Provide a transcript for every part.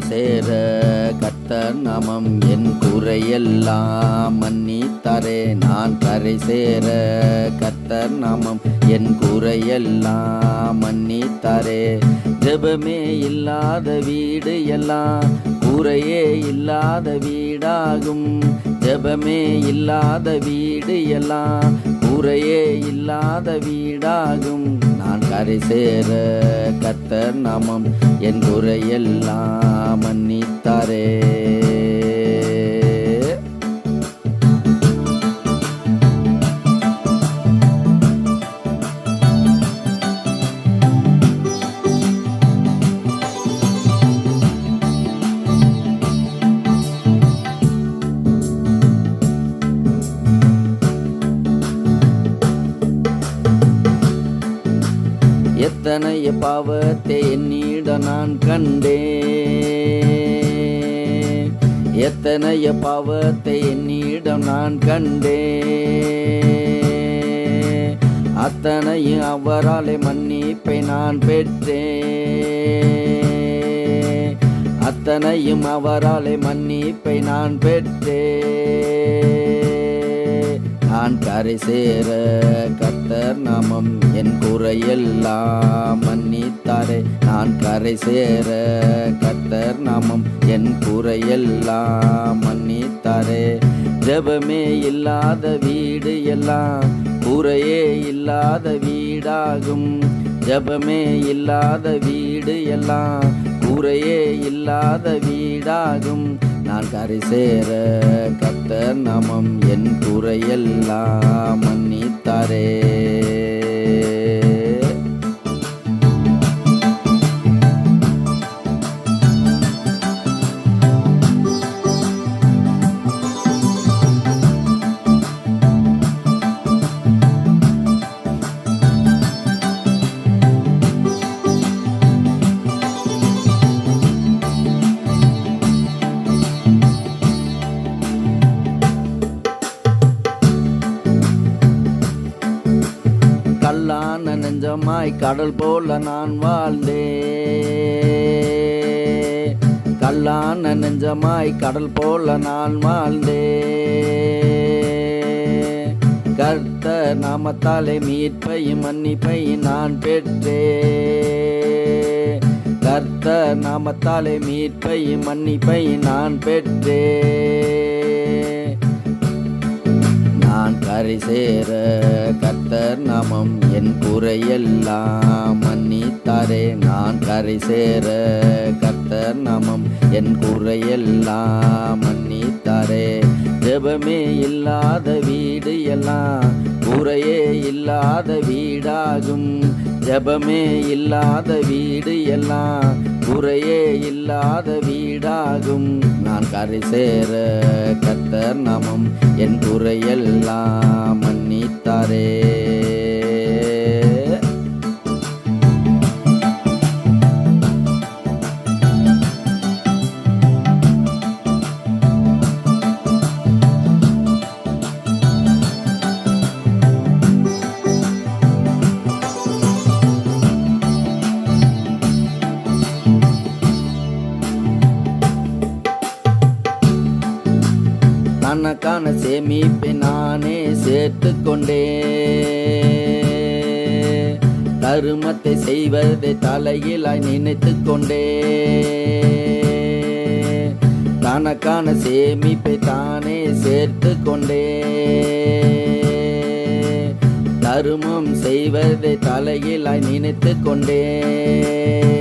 சேர கர்த்தர் நாமம் என் குறையெல்லாம் மன்னித்தாரே. நான் கரை சேர கர்த்தர் நாமம் என் குறையெல்லாம் மன்னித்தாரே. ஜெபமே இல்லாத வீடு எல்லாம் குறையே இல்லாத வீடாகும். ஜெபமே இல்லாத வீடு எல்லாம் குறையே இல்லாத வீடாகும். நான் கரை சேர கர்த்தர் நாமம் என் குறையெல்லாம் மன்னித்தாரே. எத்தனைய பாவத்தை என்னிடம் நான் கண்டேன். எத்தனைய பாவத்தை என்னிடம் நான் கண்டேன். அத்தனையும் அவராலே மன்னிப்பை நான் பெற்றேன். அத்தனையும் அவராலே மன்னிப்பை நான் பெற்றேன். நான் கரை சேர கர்த்தர் நாமம் என் குறையெல்லாம் மன்னித்தாரே. நான் கரை சேர கர்த்தர் நாமம் என் குறையெல்லாம் மன்னித்தாரே. ஜெபமே இல்லாத வீடு எல்லாம் குறையே இல்லாத வீடாகும். ஜெபமே இல்லாத வீடு எல்லாம் குறையே இல்லாத வீடாகும். நான் கரை சேர கர்த்தர் நாமம் என் குறையெல்லாம் மன்னித்தாரே. கல்லான நெஞ்சமாய் கடல் போல நான் வாழ்ந்தேன். கல்லான நெஞ்சமாய் கடல் போல நான் வாழ்ந்தேன். கர்த்தர் நாமத்தாலே மீட்பையும் மன்னிப்பையும் நான் பெற்றேன். கர்த்தர் நாமத்தாலே மீட்பையும் மன்னிப்பையும் நான் பெற்றேன். நான் கரை சேர கர்த்தர் நாமம் என் குறையெல்லாம் மன்னித்தாரே. நான் கரை சேர கர்த்தர் நாமம் என் குறையெல்லாம் மன்னித்தாரே. ஜெபமே இல்லாத வீடு எல்லாம் குறையே இல்லாத வீடாகும். ஜெபமே இல்லாத வீடு எல்லாம் குறையே இல்லாத வீடாகும். நான் கரை சேர கர்த்தர் நாமம் என் குறையெல்லாம் மன்னித்தாரே. தனக்கான சேமிப்பை நானே சேர்த்து கொண்டேன். தருமத்தை செய்வதை தலையிலாய் நினைத்து கொண்டேன். தனக்கான சேமிப்பை தானே சேர்த்து கொண்டேன். தருமம் செய்வதை தலையிலாய் நினைத்து கொண்டேன்.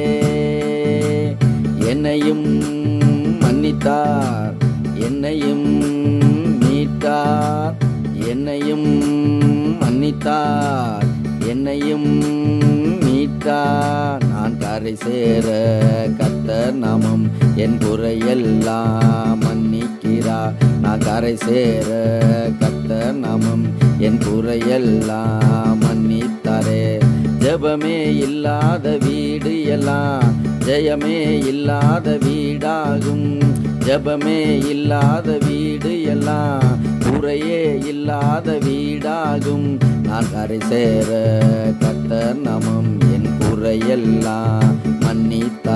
என்னையும் மன்னித்தார், என்னையும் மீட்டார். என்னையும் மன்னித்தார், என்னையும் மீட்டார். நான் கரை சேர கர்த்தர் நாமம் என் குறையெல்லாம் மன்னிக்கிறார். நான் கரை சேர கர்த்தர் நாமம் என் குறையெல்லாம் மன்னித்தாரே. ஜெபமே இல்லாத வீடு எல்லாம் ஜெயமே இல்லாத வீடாகும். ஜெபமே இல்லாத வீடு எல்லாம் குறையே இல்லாத வீடாகும். நான் கரை சேர கர்த்தர் நாமம் என் குறையெல்லாம் மன்னித்தாரே.